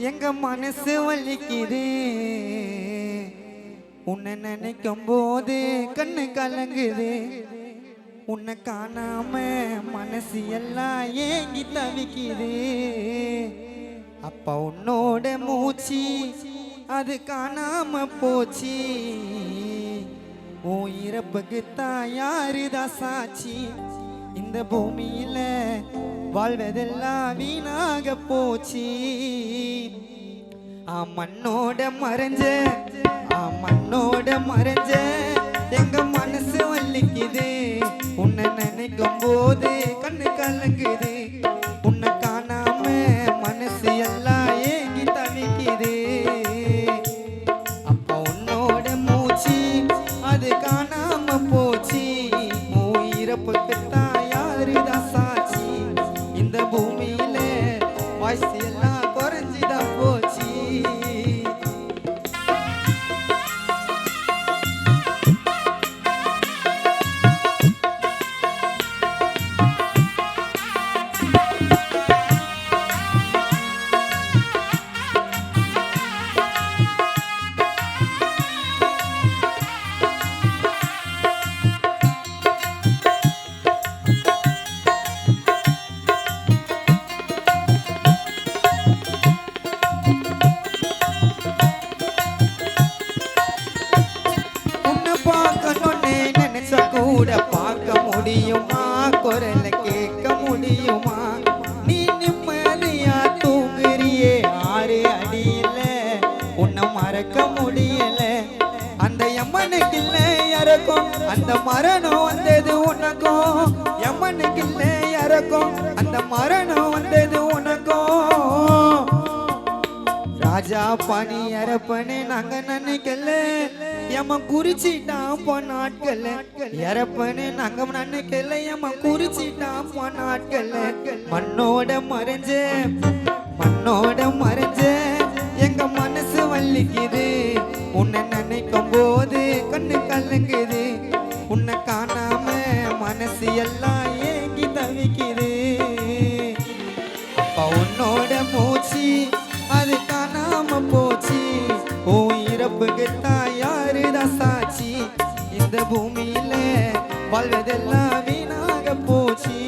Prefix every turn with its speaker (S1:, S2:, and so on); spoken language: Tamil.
S1: எங்க மனசு வலிக்குது உன்னை நினைக்கும் போது கண்ணு கலங்குது உன்னை காணாம மனசு எல்லாம் ஏங்கி தவிக்குது அப்ப உன்னோட மூச்சு அது காணாம போச்சு உன் இறப்புக்குத்தான் யாருதான் சாட்சி இந்த பூமியில வாழ்வதெல்லாம் வீணாக போச்சு மண்ணோட மறைஞ்ச மண்ணோட மறைஞ்ச எங்க மனசு வலிக்குது உன்னை நினைக்கும் போது கண்ணு கலங்குது உன்னை காணாம மனசு எல்லாம் ஏங்கி தவிக்குது அப்ப உன்னோட மூச்சு அது காணாம போச்சு இறப்புக்கு தான் யாருதான் சாட்சி இந்த பூமியில வாய்ஸ் எல்லாம் குறைஞ்சுதான் போச்சு கூட பார்க்க முடியுமா குரல கேட்க முடியுமா நீ நிம்மதியா தூங்குறியே ஆறு அடியில உன்னை மறக்க முடியல அந்த யமனுக்கு இல்ல இறக்கும் அந்த மரணம் வந்தது உனக்கும் யமனுக்கு இல்ல இறக்கும் அந்த மரணம் வந்தது உனக்கும் ராஜா பணி இறப்பனே நாங்க நினைக்கல எம்ம குறிச்சிட்டான் நாட்கள் இறப்பனே நாங்க நினைக்கல எம்ம குறிச்சிட்டான் நாட்கள் மண்ணோட மறைஞ்ச எங்க மனசு வலிக்குது உன்னை நினைக்கும் போது கண்ணு கலங்குது உன்னை காணாம மனசு எல்லாம் ஏங்கி தவிக்குது அப்ப உன்னோட மூச்சு அது காணாம போச்சு உன் இறப்புக்கு தான் யாருதான் சாட்சி இந்த பூமியில வாழ்வதெல்லாம் வீணாக போச்சு